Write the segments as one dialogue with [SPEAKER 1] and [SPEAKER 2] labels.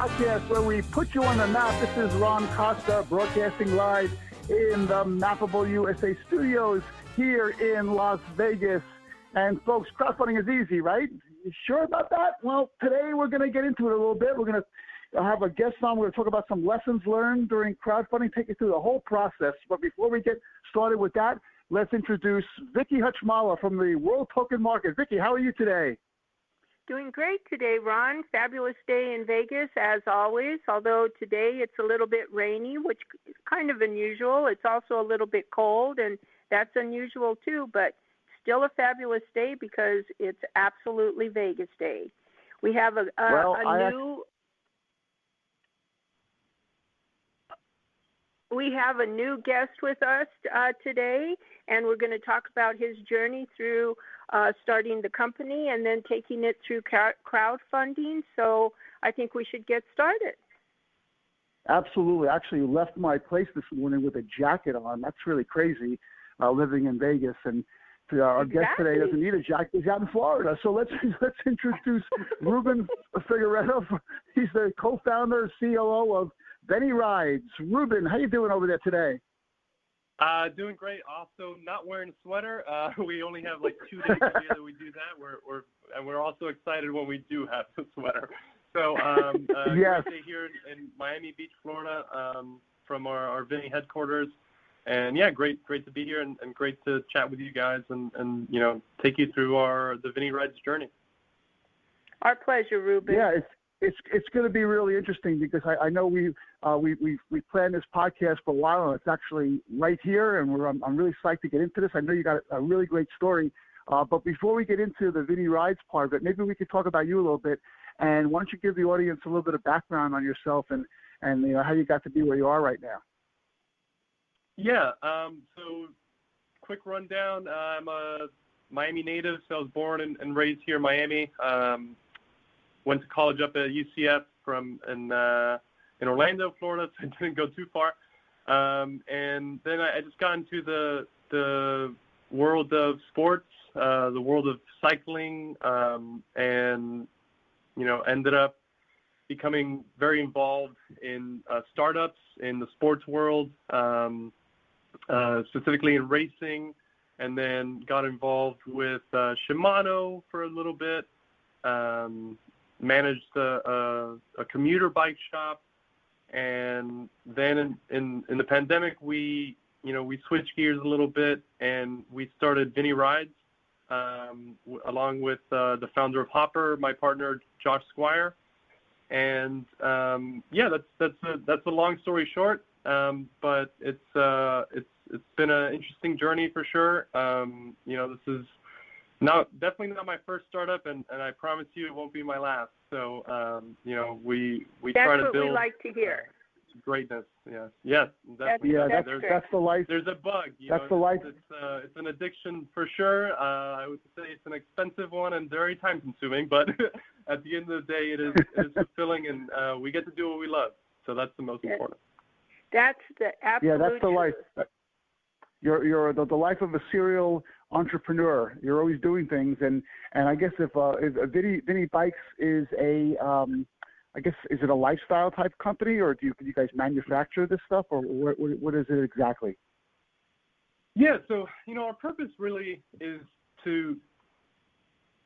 [SPEAKER 1] podcast where we put you on the map. This is Ron Costa broadcasting live in the Mappable USA studios here in Las Vegas. And folks, crowdfunding is easy, right? You sure about that? Well, today we're going to get into it a little bit. We're going to have a guest on. We're going to talk about some lessons learned during crowdfunding, take you through the whole process. But before we get started with that, let's introduce Vicky Hutchmala from the World Token Market. Vicky, how are you today?
[SPEAKER 2] Doing great today, Ron. Fabulous day in Vegas, as always, although today it's a little bit rainy, which is kind of unusual. It's also a little bit cold, and that's unusual too, but still a fabulous day because it's absolutely Vegas day. We have a new guest with us today, and we're going to talk about his journey through starting the company and then taking it through crowdfunding. So I think we should get started.
[SPEAKER 1] Absolutely. Actually, you left my place this morning with a jacket on. That's really crazy, living in Vegas. And our guest today doesn't need a jacket. He's out in Florida. So let's introduce Ruben Figueredo. He's the co-founder, COO of Vene Rides. Ruben, how you doing over there today?
[SPEAKER 3] Doing great. Also, not wearing a sweater. We only have like 2 days a year that we do that. We're also excited when we do have the sweater. So
[SPEAKER 1] yes.
[SPEAKER 3] Great day here in Miami Beach, Florida, from our Vene headquarters. And yeah, great to be here and great to chat with you guys and take you through the Vene Rides journey.
[SPEAKER 2] Our pleasure, Ruben.
[SPEAKER 1] Yeah, it's going to be really interesting because I know we planned this podcast for a while, and it's actually right here, and I'm really psyched to get into this. I know you got a really great story, but before we get into the Vene Rides part of it, maybe we could talk about you a little bit. And why don't you give the audience a little bit of background on yourself and how you got to be where you are right now?
[SPEAKER 3] Yeah. So quick rundown. I'm a Miami native, so I was born and raised here in Miami. Went to college up at UCF in Orlando, Florida, so I didn't go too far. And then I just got into the world of sports, the world of cycling, and ended up becoming very involved in startups in the sports world, specifically in racing, and then got involved with Shimano for a little bit. Managed a commuter bike shop, and then in the pandemic we switched gears a little bit and we started Vene Rides along with the founder of Hopper, my partner Josh Squire, and that's a long story short, but it's been an interesting journey for sure. This is definitely not my first startup, and I promise you it won't be my last. So, we try to build.
[SPEAKER 2] That's what we like to hear.
[SPEAKER 3] Greatness. Yes.
[SPEAKER 1] That's the life.
[SPEAKER 3] There's a bug.
[SPEAKER 1] That's the life.
[SPEAKER 3] It's an addiction for sure. I would say it's an expensive one and very time consuming, but at the end of the day, it is fulfilling, and we get to do what we love. So that's the most important.
[SPEAKER 2] That's the absolute.
[SPEAKER 1] Yeah, that's the life. You're the life of a serial entrepreneur. You're always doing things, and I guess if Vene Bikes is is it a lifestyle type company, or do you guys manufacture this stuff, or what is it exactly?
[SPEAKER 3] Yeah, so our purpose really is to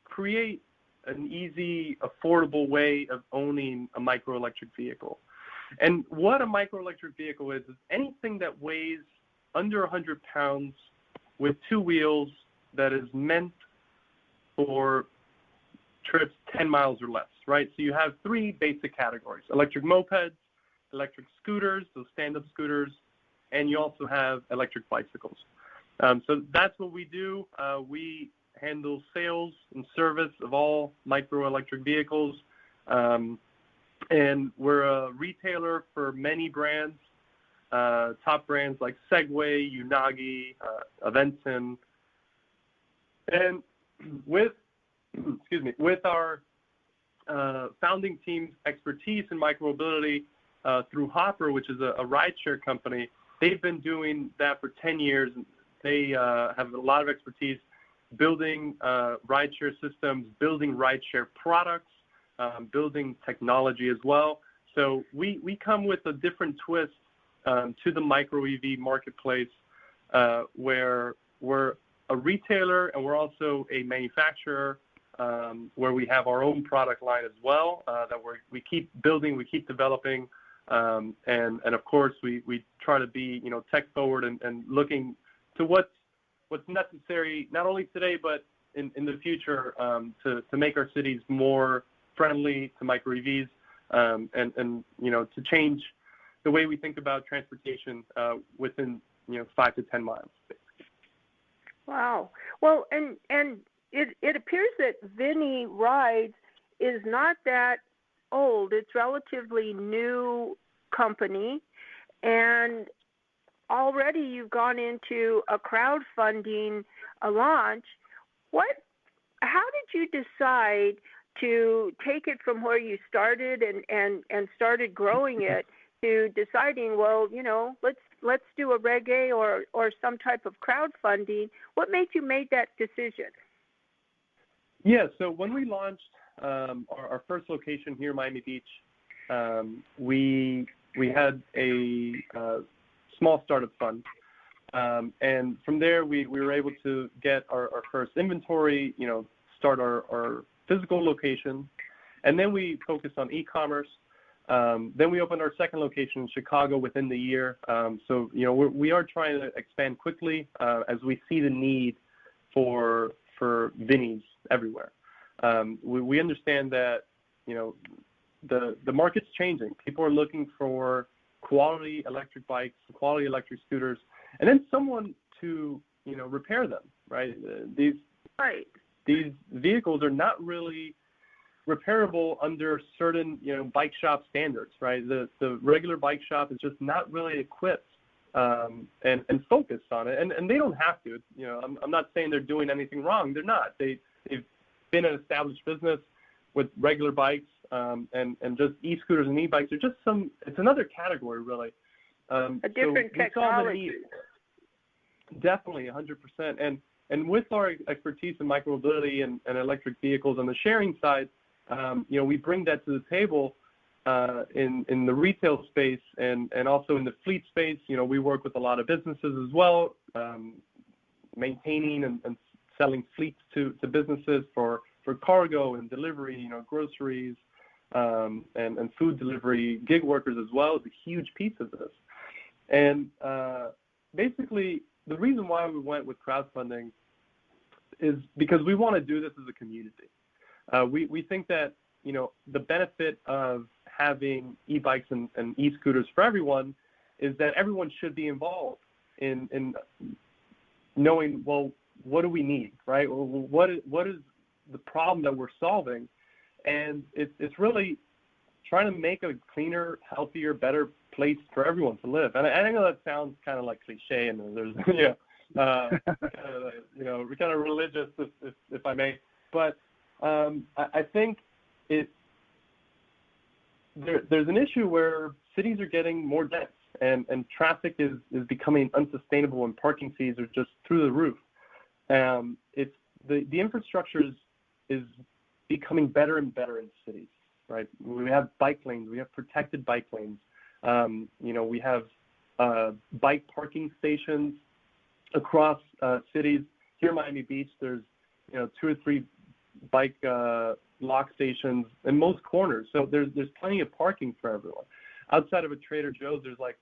[SPEAKER 3] create an easy, affordable way of owning a microelectric vehicle. And what a microelectric vehicle is anything that weighs under 100 pounds with 2 wheels that is meant for trips 10 miles or less, right? So you have 3 basic categories: electric mopeds, electric scooters, so stand-up scooters, and you also have electric bicycles. So that's what we do. We handle sales and service of all microelectric vehicles, and we're a retailer for many brands, top brands like Segway, Unagi, Aventon. And with our founding team's expertise in micromobility through Hopper, which is a rideshare company, they've been doing that for 10 years. They have a lot of expertise building rideshare systems, building rideshare products, building technology as well. So we come with a different twist to the micro EV marketplace, where we're a retailer and we're also a manufacturer, where we have our own product line as well, that we keep building, we keep developing, and of course we try to be tech forward and looking to what's necessary not only today but in the future, to make our cities more friendly to micro EVs, and to change the way we think about transportation within 5 to 10 miles.
[SPEAKER 2] Wow. Well, and it appears that Vene Rides is not that old. It's relatively new company, and already you've gone into a crowdfunding launch. How did you decide to take it from where you started and started growing it to deciding, well, let's do a reggae or some type of crowdfunding? What made you make that decision?
[SPEAKER 3] Yeah, so when we launched our first location here in Miami Beach, we had a small startup fund. And from there, we were able to get our first inventory, start our physical location. And then we focused on e-commerce. Then we opened our second location in Chicago within the year. So, we are trying to expand quickly as we see the need for Venes everywhere. We understand that, the market's changing. People are looking for quality electric bikes, quality electric scooters, and then someone to, repair them, right? These vehicles are not really repairable under certain, bike shop standards, right? The regular bike shop is just not really equipped and focused on it, and they don't have to. I'm not saying they're doing anything wrong. They're not. They've been an established business with regular bikes, and just e-scooters and e-bikes are just it's another category, really.
[SPEAKER 2] A different technology.
[SPEAKER 3] Definitely, 100%. And with our expertise in micromobility and electric vehicles on the sharing side, we bring that to the table in the retail space and also in the fleet space. We work with a lot of businesses as well, maintaining and selling fleets to businesses for cargo and delivery, groceries, and food delivery. Gig workers as well is a huge piece of this. And basically, the reason why we went with crowdfunding is because we want to do this as a community. We think that, the benefit of having e-bikes and e-scooters for everyone is that everyone should be involved in knowing, well, what do we need, right? What is the problem that we're solving? And it's really trying to make a cleaner, healthier, better place for everyone to live. And I know that sounds kind of like cliche, and there's, we're kind of religious, if I may. But I think there's an issue where cities are getting more dense, and traffic is becoming unsustainable, and parking fees are just through the roof. It's the infrastructure is becoming better and better in cities, right? We have bike lanes, we have protected bike lanes. We have bike parking stations across cities. Here in Miami Beach, there's 2 or 3 bike lock stations in most corners. So there's plenty of parking for everyone. Outside of a Trader Joe's, there's like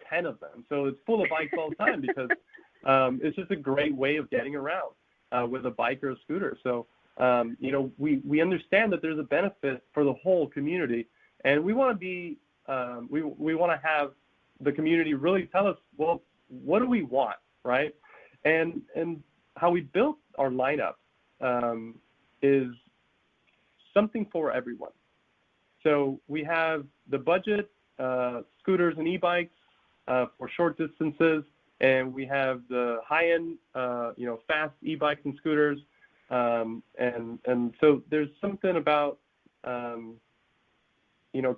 [SPEAKER 3] 10 of them. So it's full of bikes all the time because it's just a great way of getting around with a bike or a scooter. So we understand that there's a benefit for the whole community, and we want to be we want to have the community really tell us, well, what do we want, right? And how we built our lineup is something for everyone. So we have the budget scooters and e-bikes for short distances, and we have the high-end, fast e-bikes and scooters. And so there's something about,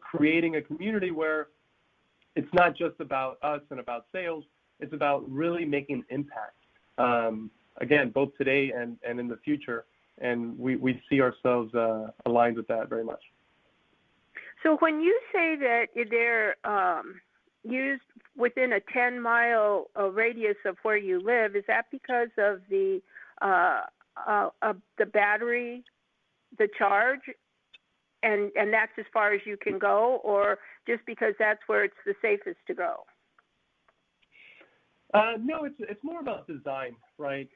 [SPEAKER 3] creating a community where it's not just about us and about sales. It's about really making an impact, again, both today and in the future. And we see ourselves aligned with that very much.
[SPEAKER 2] So when you say that they're used within a 10-mile radius of where you live, is that because of the battery, the charge, and that's as far as you can go, or just because that's where it's the safest to go?
[SPEAKER 3] No, it's more about design, right?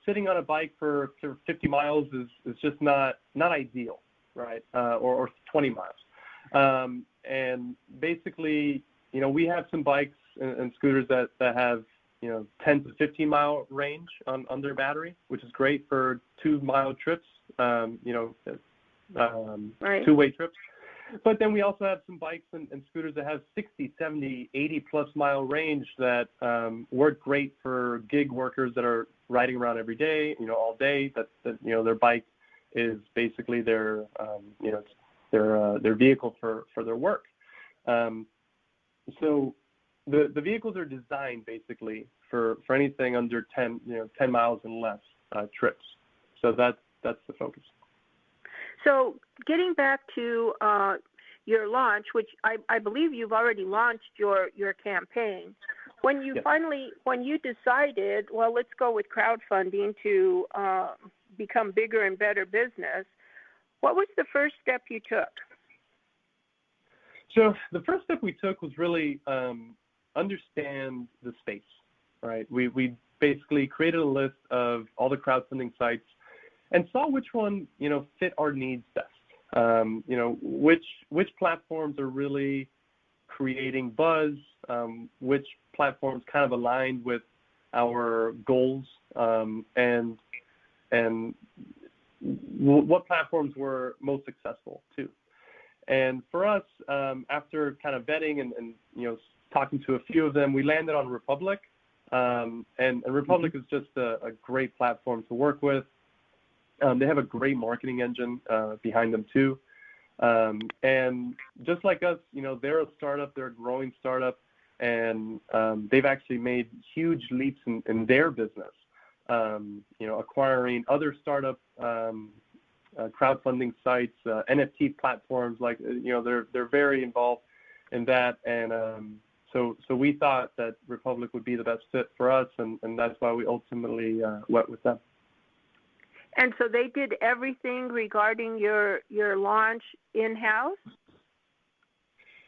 [SPEAKER 3] Sitting on a bike for 50 miles is just not ideal, right? Or 20 miles. And basically, we have some bikes and scooters that have 10 to 15 mile range on their battery, which is great for 2-mile trips,
[SPEAKER 2] Right.
[SPEAKER 3] two-way trips. But then we also have some bikes and scooters that have 60, 70, 80 plus mile range that work great for gig workers that are riding around every day, all day. That their bike is basically their vehicle for their work. So the vehicles are designed basically for anything under 10 miles and less trips. So that's the focus.
[SPEAKER 2] So getting back to your launch, which I believe you've already launched your campaign, when you when you decided, well, let's go with crowdfunding to become bigger and better business, what was the first step you took?
[SPEAKER 3] So the first step we took was really understand the space, right? We basically created a list of all the crowdfunding sites and saw which one, fit our needs best. Which platforms are really creating buzz, which platforms kind of aligned with our goals, and what platforms were most successful too. And for us, after kind of vetting and talking to a few of them, we landed on Republic, and Republic is just a great platform to work with. They have a great marketing engine behind them too. And just like us, they're a startup, they're a growing startup, and they've actually made huge leaps in their business, acquiring other startup crowdfunding sites, NFT platforms, like, they're very involved in that. And so we thought that Republic would be the best fit for us, and that's why we ultimately went with them.
[SPEAKER 2] And so they did everything regarding your launch in-house?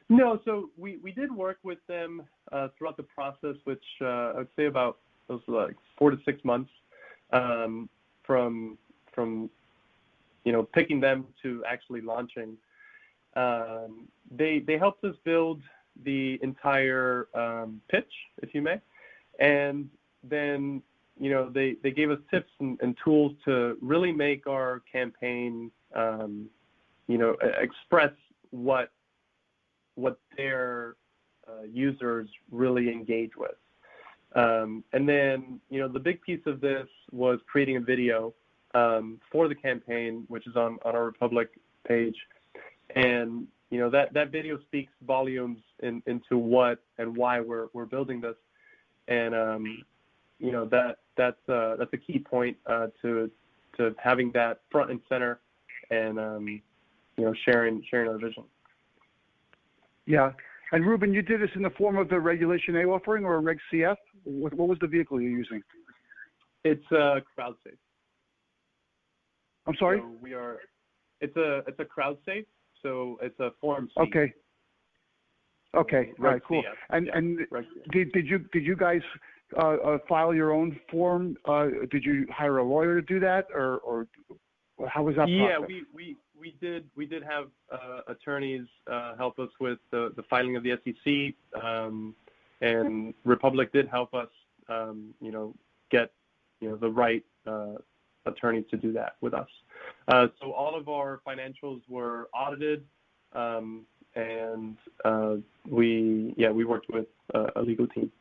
[SPEAKER 3] No, so we did work with them throughout the process, which I would say about those like 4 to 6 months from picking them to actually launching. They helped us build the entire pitch, if you may, and then they gave us tips and tools to really make our campaign, express what their users really engage with. And then, the big piece of this was creating a video for the campaign, which is on our Republic page. And, that video speaks volumes into what and why we're building this. And, that's a key point to having that front and center, and sharing our vision.
[SPEAKER 1] Yeah, and Ruben, you did this in the form of the Regulation A offering or a Reg CF. What was the vehicle you're using?
[SPEAKER 3] It's CrowdSafe.
[SPEAKER 1] I'm sorry.
[SPEAKER 3] So it's a CrowdSafe. So it's a Form C.
[SPEAKER 1] Okay. Okay. All right. Cool.
[SPEAKER 3] CF.
[SPEAKER 1] And did you guys file your own form? Did you hire a lawyer to do that, or how was that process?
[SPEAKER 3] Yeah, we did have attorneys help us with the filing of the SEC, and Republic did help us, get the right attorneys to do that with us. So all of our financials were audited, and we worked with a legal team.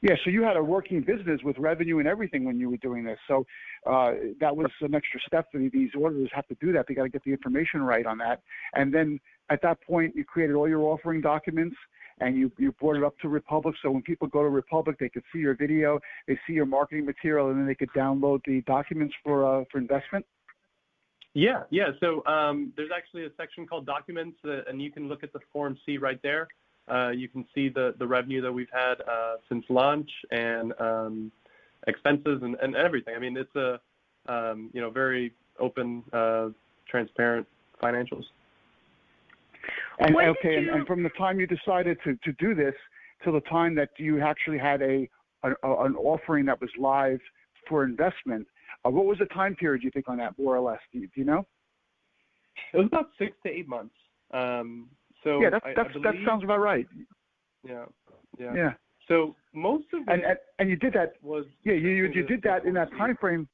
[SPEAKER 1] Yeah, so you had a working business with revenue and everything when you were doing this. So that was an extra step. These auditors have to do that. They got to get the information right on that. And then at that point, you created all your offering documents, and you brought it up to Republic. So when people go to Republic, they could see your video, they see your marketing material, and then they could download the documents for investment.
[SPEAKER 3] Yeah. So there's actually a section called Documents, and you can look at the Form C right there. You can see the revenue that we've had since launch and expenses and everything. I mean, it's a very open, transparent financials.
[SPEAKER 1] And and from the time you decided to do this till the time that you actually had an offering that was live for investment, what was the time period you think on that, more or less? Do you know?
[SPEAKER 3] It was about 6 to 8 months. So
[SPEAKER 1] yeah,
[SPEAKER 3] I believe,
[SPEAKER 1] that sounds about right.
[SPEAKER 3] Yeah. So most of it
[SPEAKER 1] and you did that
[SPEAKER 3] was
[SPEAKER 1] you did that in that time frame.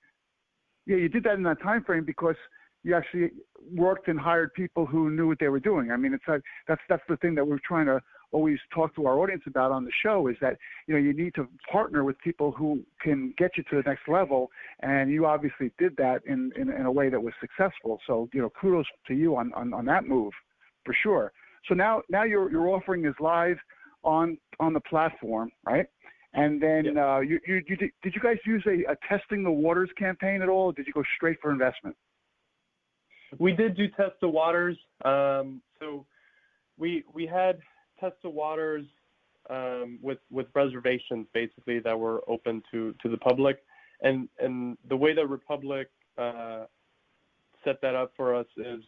[SPEAKER 1] Yeah, you did that in that time frame because you actually worked and hired people who knew what they were doing. I mean, it's like that's the thing that we're trying to always talk to our audience about on the show, is that you need to partner with people who can get you to the next level, and you obviously did that in a way that was successful. So kudos to you on that move, for sure. So now your offering is live on the platform, right? And then did you guys use a testing the waters campaign at all, or did you go straight for investment?
[SPEAKER 3] We did do test the waters. So we had test the waters with reservations basically that were open to the public, and the way that Republic set that up for us is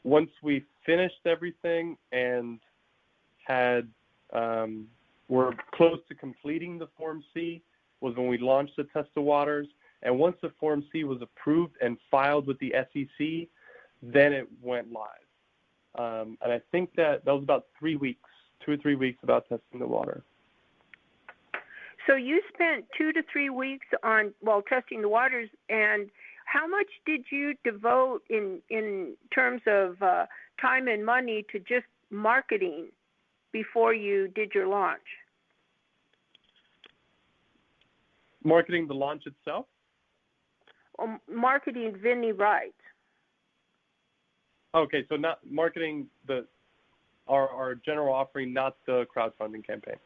[SPEAKER 3] once we finished everything and had were close to completing the Form C was when we launched the test the waters. And once the Form C was approved and filed with the SEC, then it went live. And I think that was about 3 weeks, 2 or 3 weeks about testing the water.
[SPEAKER 2] So you spent 2 to 3 weeks on testing the waters, and how much did you devote in terms of time and money to just marketing before you did your launch?
[SPEAKER 3] Marketing the launch itself?
[SPEAKER 2] Marketing Vene Rides.
[SPEAKER 3] Okay, so not marketing our general offering, not the crowdfunding campaign.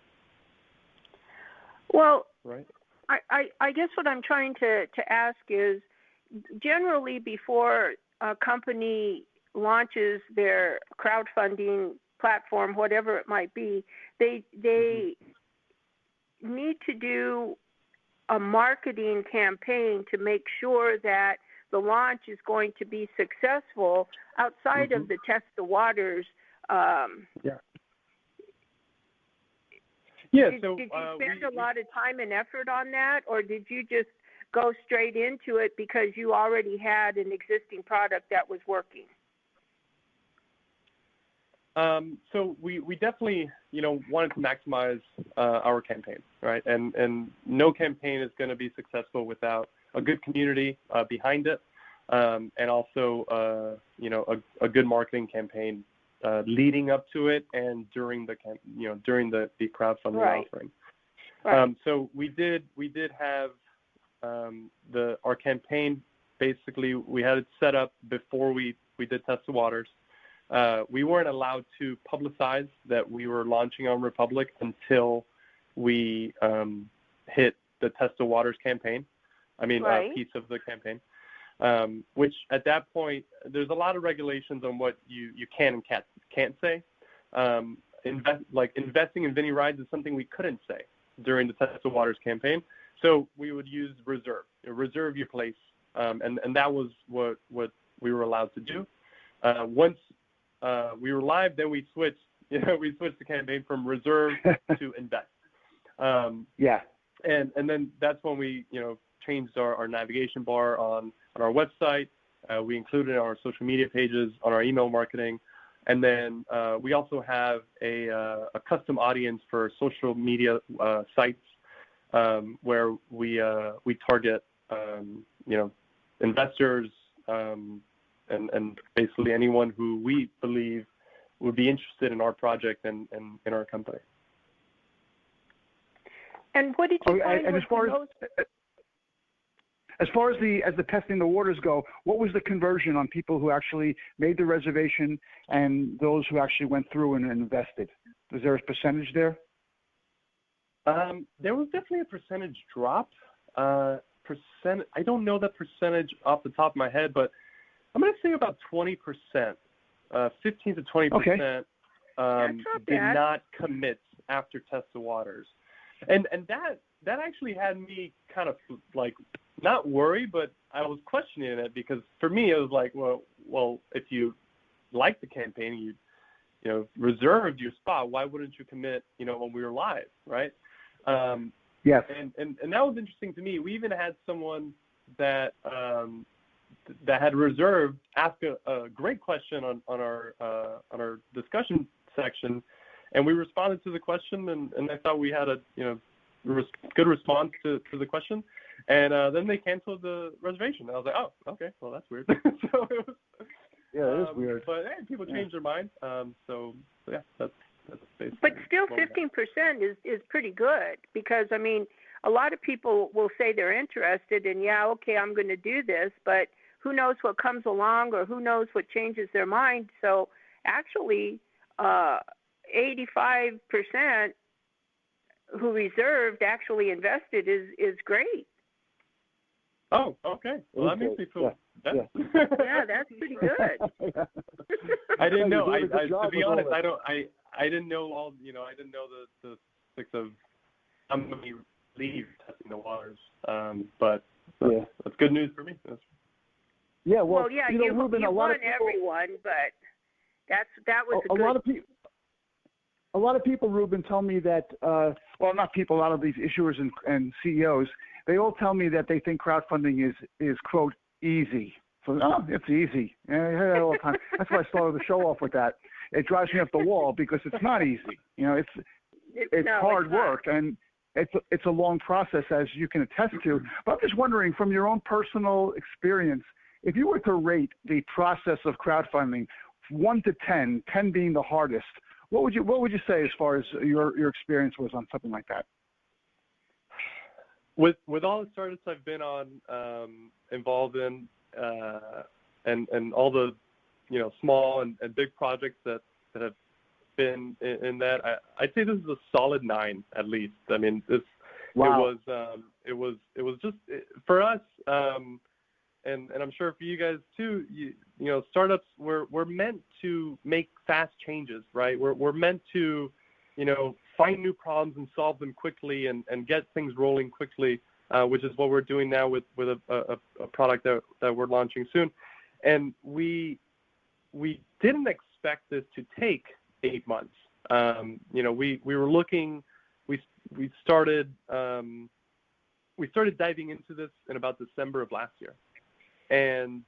[SPEAKER 2] Well,
[SPEAKER 3] right.
[SPEAKER 2] I guess what I'm trying to ask is, generally before a company launches their crowdfunding platform, whatever it might be, they need to do a marketing campaign to make sure that the launch is going to be successful outside of the test the waters.
[SPEAKER 3] Did
[SPEAKER 2] you spend a lot of time and effort on that, or did you just go straight into it because you already had an existing product that was working?
[SPEAKER 3] So we definitely, wanted to maximize our campaign, right? And no campaign is going to be successful without a good community behind it, and also, a good marketing campaign leading up to it and during the crowdfunding offering.
[SPEAKER 2] Right.
[SPEAKER 3] So we did have our campaign. Basically, we had it set up before we did test the waters. We weren't allowed to publicize that we were launching on Republic until we hit the Test the Waters campaign. A piece of the campaign, which at that point, there's a lot of regulations on what you can and can't say. Investing in Vene Rides is something we couldn't say during the Test the Waters campaign. So we would use reserve your place, and that was what we were allowed to do. Once we were live, then we switched the campaign from reserve to invest. And then that's when we, changed our navigation bar on our website. We included our social media pages, on our email marketing. And then we also have a custom audience for social media sites where we target, investors, and basically anyone who we believe would be interested in our project and in our company.
[SPEAKER 2] And what did you find was
[SPEAKER 1] as far as the testing the waters go, what was the conversion on people who actually made the reservation and those who actually went through and invested? Was there a percentage there?
[SPEAKER 3] There was definitely a percentage drop. percent. I don't know that percentage off the top of my head, but I'm going to say about 20%, 15 to 20%. Did not commit after test the waters, and that actually had me kind of like not worried, but I was questioning it, because for me it was like, well, if you like the campaign, you reserved your spot, why wouldn't you commit, when we were live, right?
[SPEAKER 1] Yes.
[SPEAKER 3] And that was interesting to me. We even had someone that had reserved ask a great question on our discussion section, and we responded to the question, and I thought we had a good response to the question, and then they canceled the reservation. I was like, oh, okay, well, that's weird. So it was,
[SPEAKER 1] it is weird.
[SPEAKER 3] But hey, people change their mind. So yeah, that's basically.
[SPEAKER 2] But still, 15% is pretty good, because I mean, a lot of people will say they're interested, and okay, I'm going to do this, but who knows what comes along, or who knows what changes their mind. So actually, 85% who reserved actually invested is great.
[SPEAKER 3] Oh, okay. Well, that makes me feel better.
[SPEAKER 2] Yeah, that's pretty good.
[SPEAKER 3] I didn't know. To be honest, I didn't know all. I didn't know the statistics of how many leave testing the waters. But that's good news for me.
[SPEAKER 1] Yeah. Well,
[SPEAKER 2] Ruben,
[SPEAKER 1] you
[SPEAKER 2] won everyone, but that was a good.
[SPEAKER 1] A lot of people, Ruben, tell me that, not people, a lot of these issuers and CEOs, they all tell me that they think crowdfunding is quote, easy. So, it's easy. I hear that all the time. That's why I started the show off with that. It drives me up the wall, because it's not easy. It's hard work, and it's a long process, as you can attest to. But I'm just wondering, from your own personal experience, if you were to rate the process of crowdfunding 1 to 10, 10 being the hardest, what would you say as far as your experience was on something like that?
[SPEAKER 3] With all the startups I've been on, involved in, and all the small and big projects that have been in that, I'd say this is a solid 9 at least. I mean,
[SPEAKER 1] wow.
[SPEAKER 3] It was just for us, and I'm sure for you guys too. Startups we're meant to make fast changes, right? We're meant to, find new problems and solve them quickly and get things rolling quickly, which is what we're doing now with a product that we're launching soon. And we didn't expect this to take 8 months. We were looking. We started diving into this in about December of last year, and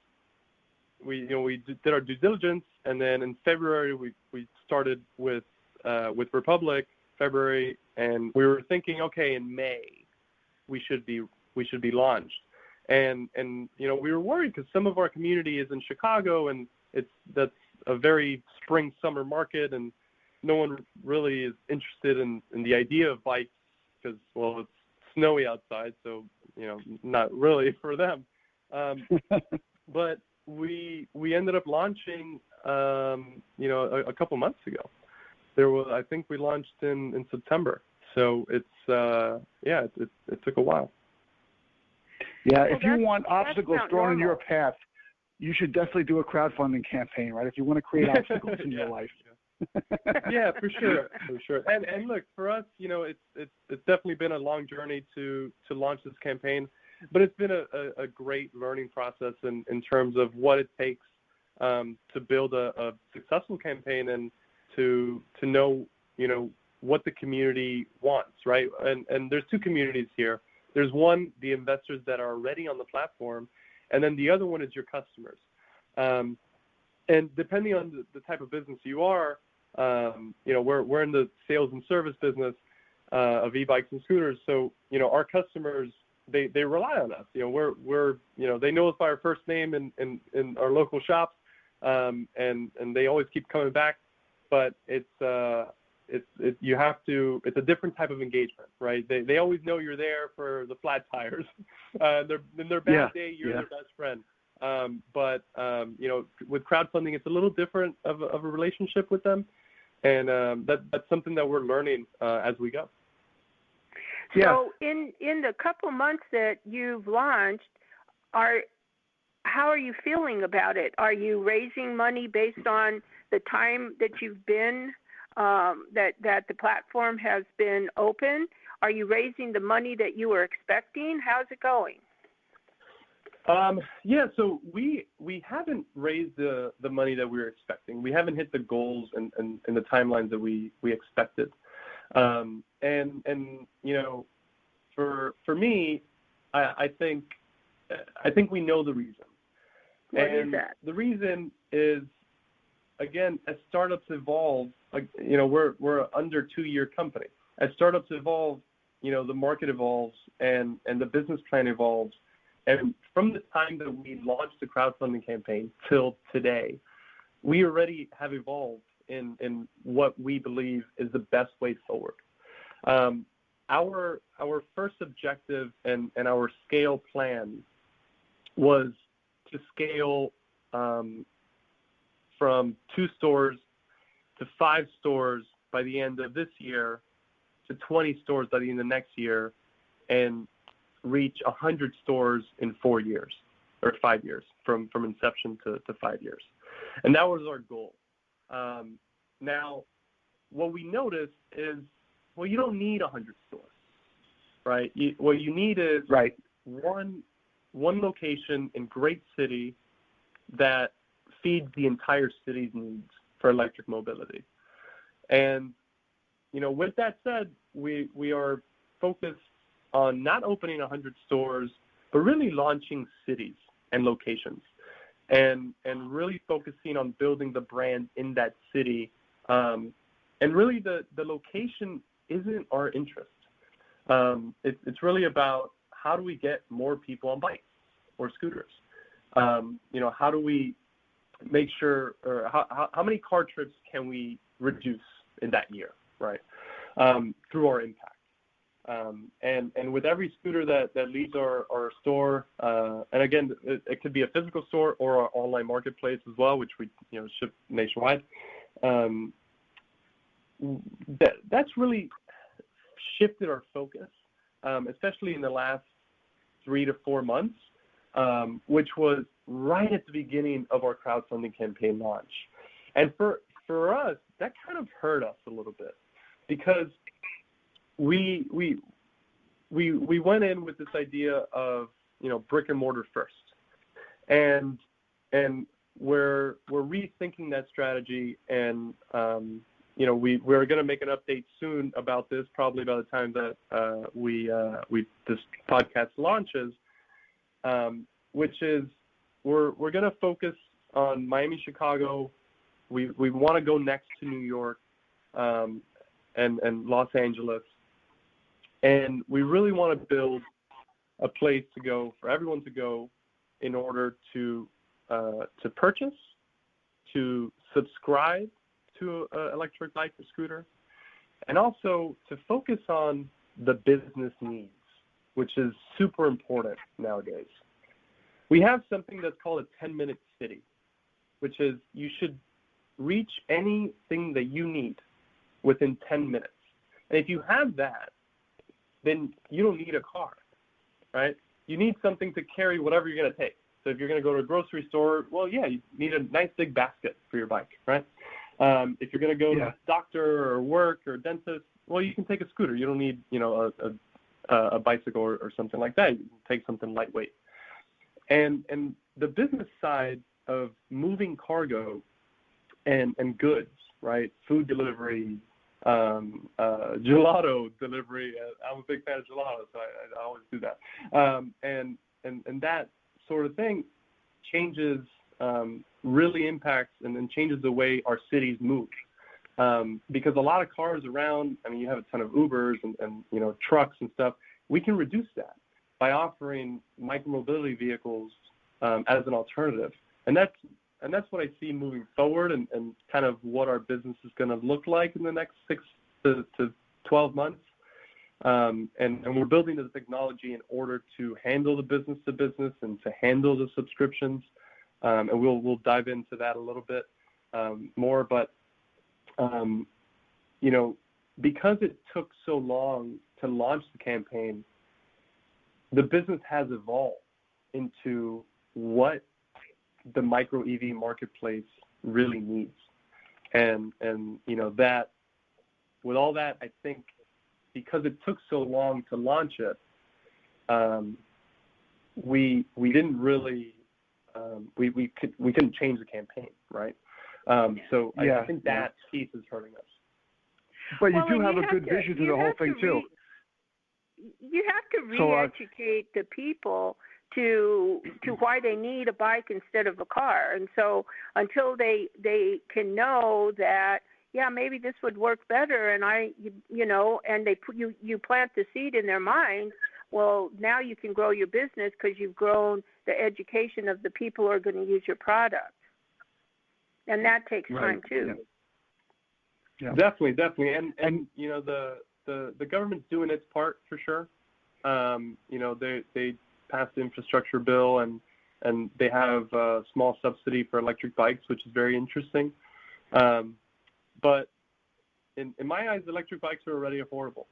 [SPEAKER 3] we did our due diligence, and then in February we started with Republic, February, and we were thinking, okay, in May we should be launched, and we were worried because some of our community is in Chicago, and that's a very spring summer market, and no one really is interested in the idea of bikes because, well, it's snowy outside, so not really for them. But we ended up launching a couple months ago. I think we launched in September. So it took a while.
[SPEAKER 1] Yeah, if you want obstacles thrown in your path, you should definitely do a crowdfunding campaign, right? If you want to create obstacles in your life.
[SPEAKER 3] Yeah, for sure. And look, for us, it's definitely been a long journey to launch this campaign, but it's been a great learning process in terms of what it takes to build a successful campaign and to know what the community wants, right? And there's two communities here. There's one, the investors that are already on the platform, and then the other one is your customers. And depending on the type of business you are, we're in the sales and service business of e-bikes and scooters. So, our customers, they rely on us. We're they know us by our first name in our local shops, and they always keep coming back. But it's a different type of engagement, right? They always know you're there for the flat tires. In their bad day, you're their best friend. But with crowdfunding, it's a little different of a relationship with them, and that's something that we're learning as we go.
[SPEAKER 2] So in the couple months that you've launched, how are you feeling about it? Are you raising money based on the time that you've been that the platform has been open? Are you raising the money that you were expecting? How's it going?
[SPEAKER 3] So we haven't raised the money that we were expecting. We haven't hit the goals and the timelines that we expected. And for me, I think we know the reason.
[SPEAKER 2] What is that?
[SPEAKER 3] The reason is, again, as startups evolve, we're an under 2-year company. As startups evolve, the market evolves and the business plan evolves. And from the time that we launched the crowdfunding campaign till today, we already have evolved in what we believe is the best way forward. Our first objective and our scale plan was to scale from 2 stores to 5 stores by the end of this year, to 20 stores by the end of next year, and reach 100 stores in 4 years or 5 years, from inception to 5 years. And that was our goal. Now, what we noticed is, well, you don't need 100 stores, right? What you need is one location in great city that feeds the entire city's needs for electric mobility. And, with that said, we are focused on not opening 100 stores, but really launching cities and locations, and really focusing on building the brand in that city. And really the location isn't our interest. It's really about, how do we get more people on bikes or scooters? How do we make sure, or how many car trips can we reduce in that year, right? Through our impact. And with every scooter that leaves our store, and again, it could be a physical store or our online marketplace as well, which we ship nationwide. That's really shifted our focus, especially in the last 3 to 4 months, which was right at the beginning of our crowdfunding campaign launch. And for us, that kind of hurt us a little bit, because we went in with this idea of brick and mortar first, and we're rethinking that strategy, and we're going to make an update soon about this, probably by the time that this podcast launches, which is we're going to focus on Miami, Chicago. We want to go next to New York and Los Angeles. And we really want to build a place to go, for everyone to go, in order to purchase, to subscribe to an electric bike or scooter, and also to focus on the business needs, which is super important nowadays. We have something that's called a 10-minute city, which is you should reach anything that you need within 10 minutes. And if you have that, then you don't need a car, right? You need something to carry whatever you're going to take. So if you're going to go to a grocery store, well, yeah, you need a nice big basket for your bike, right? If you're going to go to a doctor or work or dentist, well, you can take a scooter. You don't need, a bicycle or something like that. You can take something lightweight. And the business side of moving cargo and goods, right? Food delivery, gelato delivery. I'm a big fan of gelato, so I always do that. And that sort of thing changes, really impacts and changes the way our cities move. Because a lot of cars around, you have a ton of Ubers and trucks and stuff. We can reduce that by offering micromobility vehicles as an alternative. And that's what I see moving forward, and kind of what our business is going to look like in the next 6 to 12 months. And we're building the technology in order to handle the business to business and to handle the subscriptions. And we'll dive into that a little bit more. But because it took so long to launch the campaign, the business has evolved into what the micro EV marketplace really needs. And you know, that with all that, I think because it took so long to launch it, we didn't really we couldn't change the campaign, right? So I think that piece is hurting us.
[SPEAKER 1] But you do have a good vision to the whole thing too.
[SPEAKER 2] You have to re-educate the people to why they need a bike instead of a car. And so until they can know that, yeah, maybe this would work better, and and they put you plant the seed in their mind, well, now you can grow your business because you've grown the education of the people who are going to use your product. And that takes time too.
[SPEAKER 3] Yeah. Definitely. And you know, the government's doing its part for sure. You know, they passed the infrastructure bill and they have a small subsidy for electric bikes, which is very interesting. But in my eyes, electric bikes are already affordable.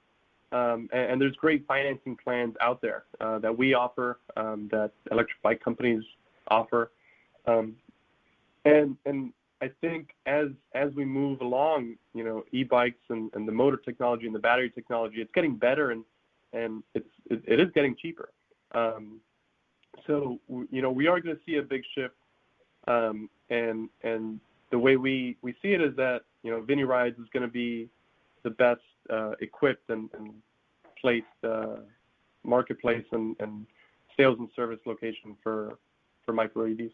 [SPEAKER 3] And there's great financing plans out there that we offer, that electric bike companies offer. And I think as we move along, you know, e-bikes and the motor technology and the battery technology, it's getting better and it is getting cheaper. So, you know, we are going to see a big shift. And the way we see it is that, you know, Vene Rides is going to be the best equipped and placed marketplace and sales and service location for micro EVs.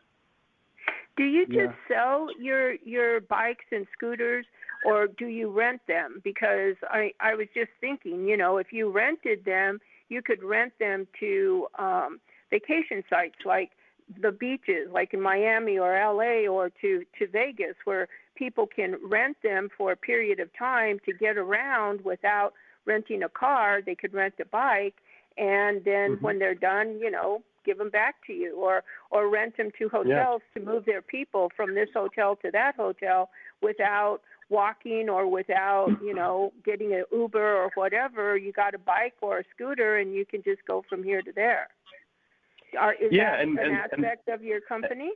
[SPEAKER 2] Do you just sell your bikes and scooters, or do you rent them? Because I was just thinking, you know, if you rented them, you could rent them to vacation sites like the beaches, like in Miami or LA, or to Vegas, where people can rent them for a period of time to get around without renting a car. They could rent a bike, and then when they're done, you know, give them back to you, or rent them to hotels to move their people from this hotel to that hotel without walking or without, you know, getting an Uber or whatever. You got a bike or a scooter, and you can just go from here to there. Is that an aspect of your company?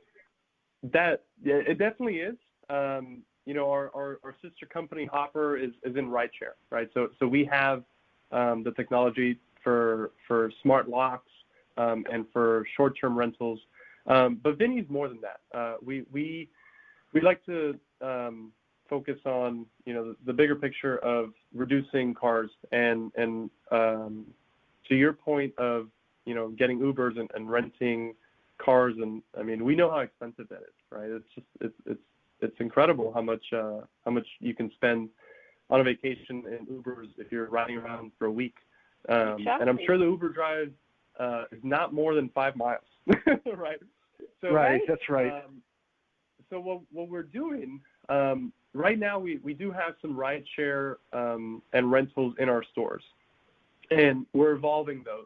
[SPEAKER 3] It definitely is. You know, our sister company Hopper is in rideshare, right? So we have the technology for smart locks and for short-term rentals. But Vene's more than that. We like to focus on, you know, the bigger picture of reducing cars and to your point of, you know, getting Ubers and renting cars, and I mean, we know how expensive that is, right? It's incredible how much you can spend on a vacation in Ubers if you're riding around for a week. And I'm sure the Uber drive is not more than 5 miles, right? So,
[SPEAKER 1] right, that's right.
[SPEAKER 3] So what we're doing right now, we do have some rideshare and rentals in our stores, and we're evolving those.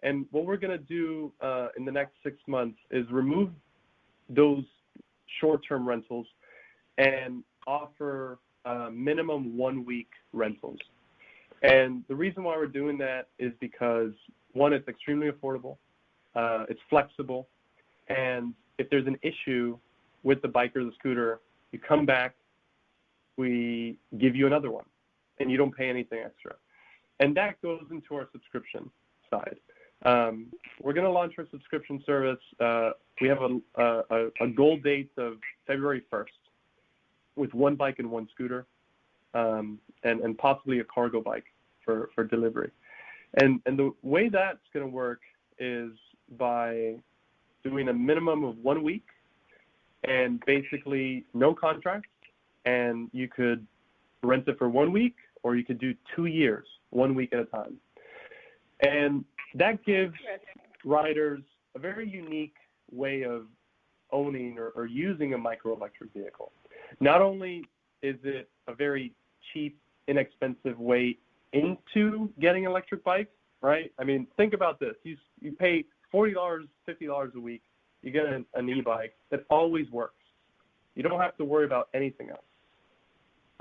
[SPEAKER 3] And what we're going to do in the next 6 months is remove those short-term rentals and offer minimum 1 week rentals. And the reason why we're doing that is because, one, it's extremely affordable, it's flexible, and if there's an issue with the bike or the scooter, you come back, we give you another one, and you don't pay anything extra. And that goes into our subscription side. We're going to launch our subscription service. We have a goal date of February 1st with 1 bike and 1 scooter, and possibly a cargo bike for delivery. And the way that's going to work is by doing a minimum of 1 week and basically no contract, and you could rent it for 1 week, or you could do 2 years, 1 week at a time. And that gives riders a very unique way of owning or using a microelectric vehicle. Not only is it a very cheap, inexpensive way into getting an electric bike, right? I mean, think about this. You pay $40, $50 a week. You get an e-bike that always works. You don't have to worry about anything else.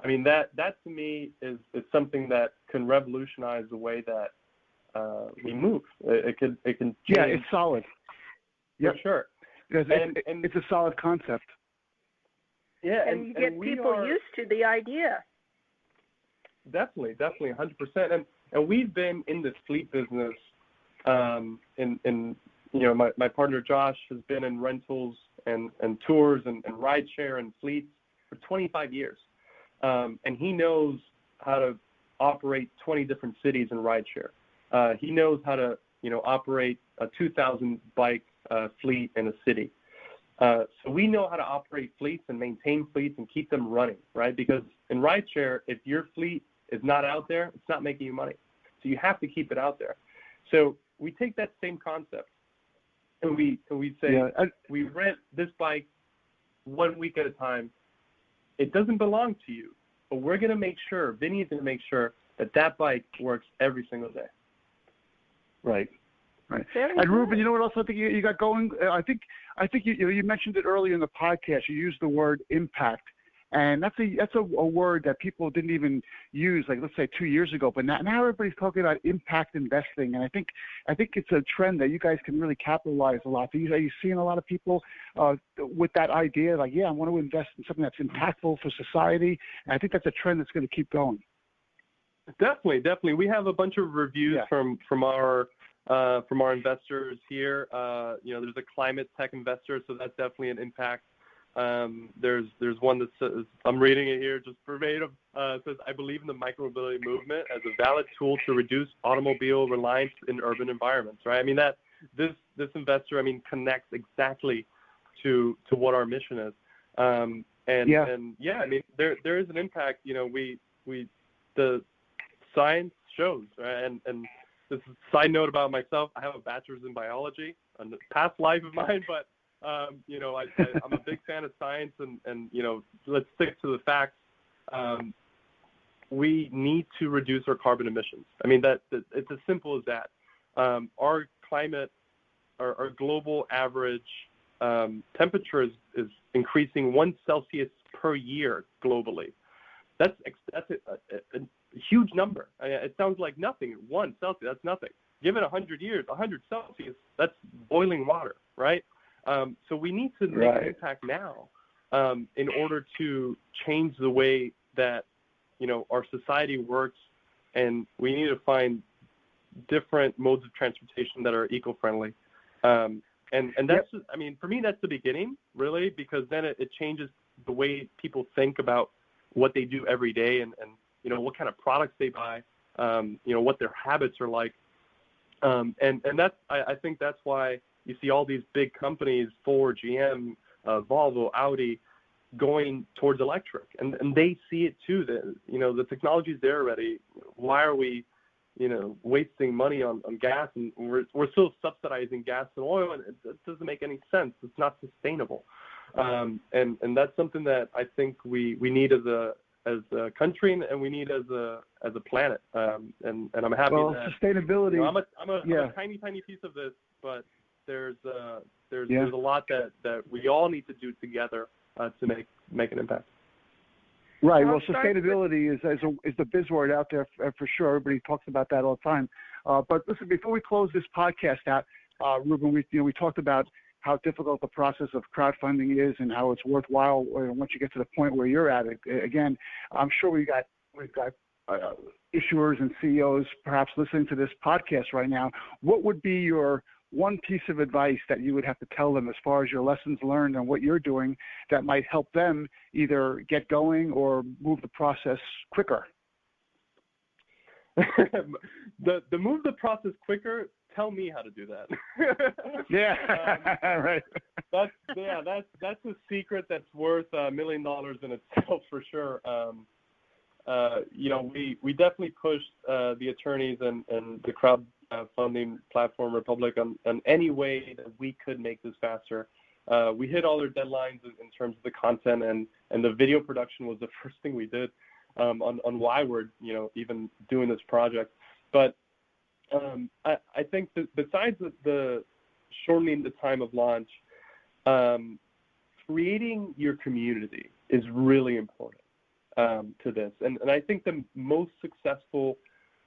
[SPEAKER 3] I mean, that to me is something that can revolutionize the way that we move. It can change.
[SPEAKER 1] Yeah, it's solid.
[SPEAKER 3] For sure.
[SPEAKER 1] And it's a solid concept.
[SPEAKER 2] Yeah, and you get people used to the idea.
[SPEAKER 3] Definitely, 100%. And we've been in the fleet business. My partner Josh has been in rentals and tours and rideshare and fleets for 25 years, and he knows how to operate 20 different cities in rideshare. He knows how to operate a 2,000 bike fleet in a city. So we know how to operate fleets and maintain fleets and keep them running, right? Because in rideshare, if your fleet is not out there, it's not making you money. So you have to keep it out there. So we take that same concept and we say, we rent this bike 1 week at a time. It doesn't belong to you, but we're going to make sure, Vinny's going to make sure that bike works every single day.
[SPEAKER 1] Right. And Ruben, you know what else I think you got going? I think you mentioned it earlier in the podcast. You used the word impact, and that's a word that people didn't even use, like let's say 2 years ago. But now everybody's talking about impact investing, and I think it's a trend that you guys can really capitalize a lot. Are you seeing a lot of people with that idea, like, I want to invest in something that's impactful for society? And I think that's a trend that's going to keep going.
[SPEAKER 3] Definitely. We have a bunch of reviews from our investors here. There's a climate tech investor, so that's definitely an impact. There's one that says, I'm reading it here just verbatim, says, I believe in the micromobility movement as a valid tool to reduce automobile reliance in urban environments, right? I mean, that this investor, connects exactly to what our mission is. I mean, there is an impact. The science shows, right? And this is a side note about myself. I have a bachelor's in biology, a past life of mine, but I'm a big fan of science, and let's stick to the facts. We need to reduce our carbon emissions. I mean, that it's as simple as that. Our climate, our global average temperature is increasing 1 Celsius per year globally. That's a huge number. It sounds like nothing. 1 Celsius, that's nothing. Give it 100 years, 100 Celsius, that's boiling water, right? So we need to make an impact now in order to change the way that, our society works, and we need to find different modes of transportation that are eco-friendly. And that's, for me, that's the beginning, really, because then it changes the way people think about what they do every day and what kind of products they buy, what their habits are like. And that's, I think that's why you see all these big companies, Ford, GM, Volvo, Audi, going towards electric. And they see it too. The technology's there already. Why are we, wasting money on gas? And we're still subsidizing gas and oil, and it doesn't make any sense. It's not sustainable. And that's something that I think we need as a country, and we need as a planet. And I'm happy that
[SPEAKER 1] sustainability.
[SPEAKER 3] I'm a tiny piece of this, but there's a lot that we all need to do together to make an impact.
[SPEAKER 1] Right. Well, sustainability is the buzzword out there for sure. Everybody talks about that all the time. But listen, before we close this podcast out, Ruben, we talked about how difficult the process of crowdfunding is and how it's worthwhile once you get to the point where you're at it. Again, I'm sure we've got issuers and CEOs perhaps listening to this podcast right now. What would be your one piece of advice that you would have to tell them as far as your lessons learned and what you're doing that might help them either get going or move the process quicker?
[SPEAKER 3] The move the process quicker, tell me how to do that.
[SPEAKER 1] Right.
[SPEAKER 3] That's a secret that's worth $1 million in itself for sure. We definitely pushed the attorneys and the crowdfunding platform Republic on any way that we could make this faster. We hit all their deadlines in terms of the content, and the video production was the first thing we did on why we're even doing this project. But I think that besides the shortening the time of launch, creating your community is really important. to this. And I think the most successful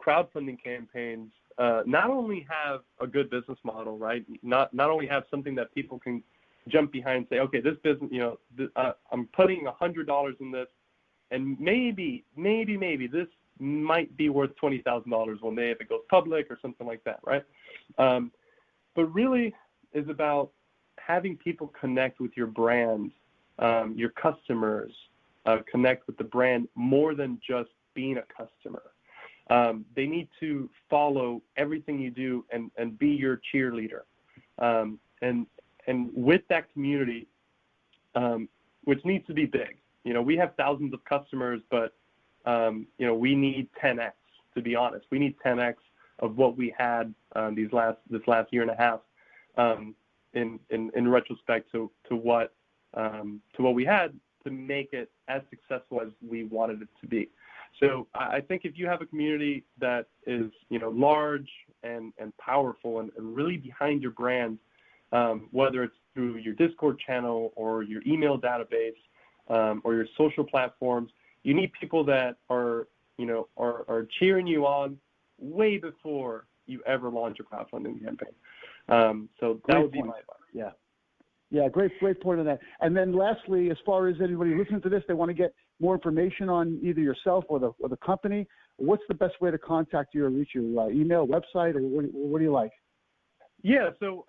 [SPEAKER 3] crowdfunding campaigns not only have a good business model, right? Not only have something that people can jump behind and say, okay, this business, I'm putting $100 in this, and maybe this might be worth $20,000 one day if it goes public or something like that, right? But really is about having people connect with your brand, your customers, connect with the brand more than just being a customer. They need to follow everything you do and be your cheerleader. And with that community, which needs to be big. We have thousands of customers, but we need 10x, to be honest. We need 10x of what we had this last year and a half in retrospect to what we had to make it as successful as we wanted it to be. So I think if you have a community that is large and powerful and really behind your brand, whether it's through your Discord channel or your email database or your social platforms, you need people that are cheering you on way before you ever launch a crowdfunding campaign. So that would be my advice.
[SPEAKER 1] Yeah, great point on that. And then lastly, as far as anybody listening to this, they want to get more information on either yourself or the company, what's the best way to contact you or reach you? Email, website, or what do you like?
[SPEAKER 3] Yeah, so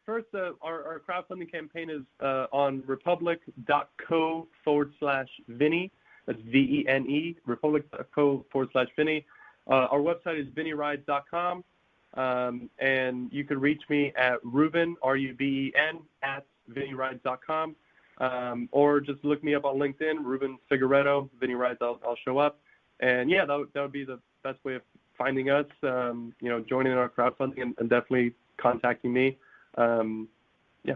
[SPEAKER 3] first, our crowdfunding campaign is on republic.co/Vene. That's VENE, republic.co/Vene. Our website is venerides.com. And you can reach me at Ruben, RUBEN, at venerides.com. Or just look me up on LinkedIn, Ruben Figueredo, Vene Rides, I'll show up. And yeah, that would be the best way of finding us, joining our crowdfunding and definitely contacting me. Yeah.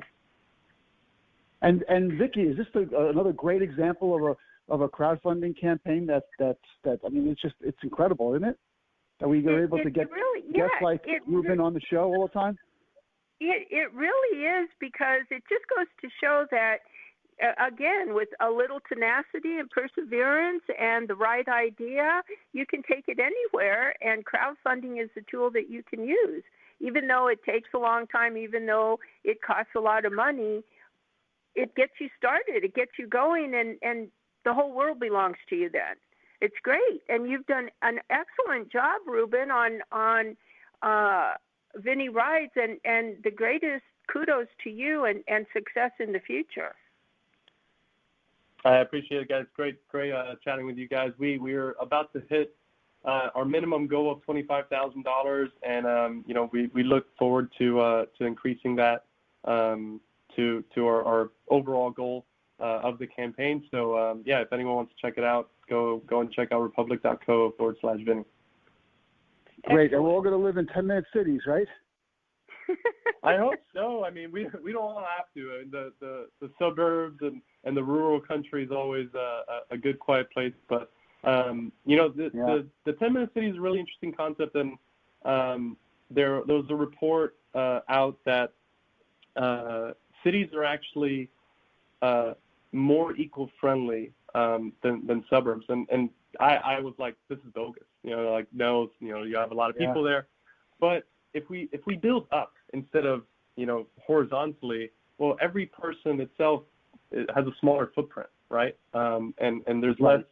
[SPEAKER 1] And Vicky, is this another great example of a crowdfunding campaign that's it's incredible, isn't it? That we are able to get guests like Ruben on the show all the time?
[SPEAKER 2] It really is, because it just goes to show that, again, with a little tenacity and perseverance and the right idea, you can take it anywhere, and crowdfunding is the tool that you can use. Even though it takes a long time, even though it costs a lot of money, it gets you started, it gets you going, and the whole world belongs to you then. It's great, and you've done an excellent job, Ruben, on Vene Rides, and the greatest kudos to you and success in the future.
[SPEAKER 3] I appreciate it, guys. Great chatting with you guys. We're about to hit our minimum goal of $25,000, and we look forward to increasing that to our overall goal of the campaign. So if anyone wants to check it out, go and check out republic.co/Vene.
[SPEAKER 1] Great, and we're all going to live in 10-minute cities, right?
[SPEAKER 3] I hope so. I mean, we don't all have to. The suburbs and the rural country is always a good, quiet place. But the 10-minute city is a really interesting concept, and there was a report out that cities are actually more eco-friendly than suburbs, and I was like, this is bogus. No, you have a lot of people there, but if we build up instead of horizontally, well, every person itself has a smaller footprint, right? And there's less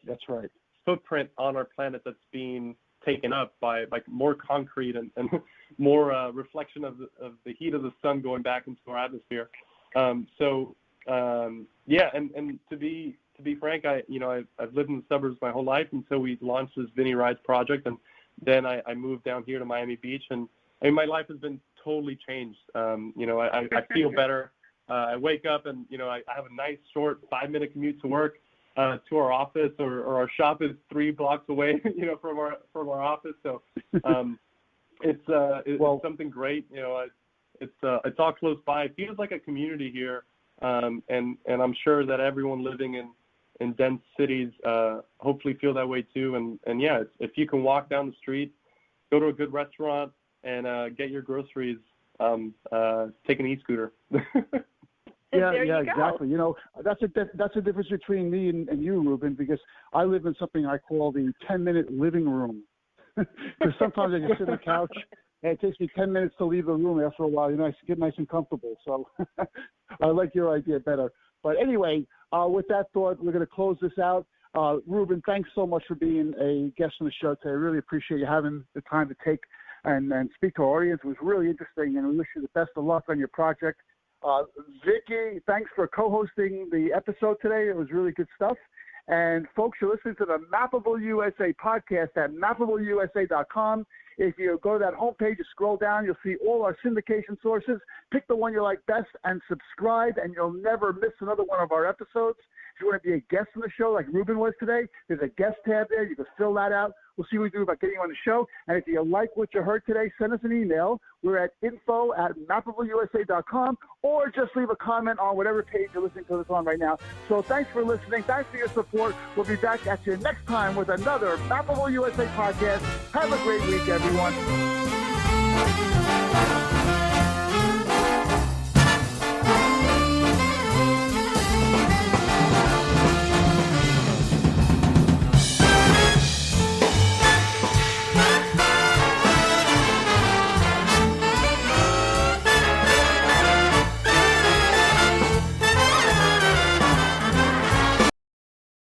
[SPEAKER 3] footprint on our planet that's being taken up by more concrete and more reflection of the heat of the sun going back into our atmosphere. And to be frank, I've lived in the suburbs my whole life until we launched this Vene Rides project, and then I moved down here to Miami Beach, and my life has been totally changed. I feel better. I wake up and I have a nice short 5-minute commute to work, to our office, or our shop is 3 blocks away, from our office. So it's something great. It's all close by. It feels like a community here, and I'm sure that everyone living in dense cities hopefully feel that way too. And if you can walk down the street, go to a good restaurant, and get your groceries, take an e-scooter.
[SPEAKER 2] There you go.
[SPEAKER 1] Exactly. You know, that's the difference between me and you, Ruben, because I live in something I call the 10-minute living room. Because sometimes I just sit on the couch, and it takes me 10 minutes to leave the room after a while. You know, I get nice and comfortable. So I like your idea better. But anyway, with that thought, we're going to close this out. Ruben, thanks so much for being a guest on the show today. I really appreciate you having the time to take and speak to our audience. It was really interesting, and we wish you the best of luck on your project. Vicky, thanks for co-hosting the episode today. It was really good stuff. And folks, you're listening to the Mappable USA podcast at MappableUSA.com. If you go to that homepage, you scroll down, you'll see all our syndication sources. Pick the one you like best and subscribe, and you'll never miss another one of our episodes. If you want to be a guest on the show like Ruben was today, there's a guest tab there. You can fill that out. We'll see what we do about getting you on the show. And if you like what you heard today, send us an email. We're at info@MappableUSA.com, or just leave a comment on whatever page you're listening to this on right now. So thanks for listening. Thanks for your support. We'll be back at you next time with another Mappable USA podcast. Have a great week, everyone.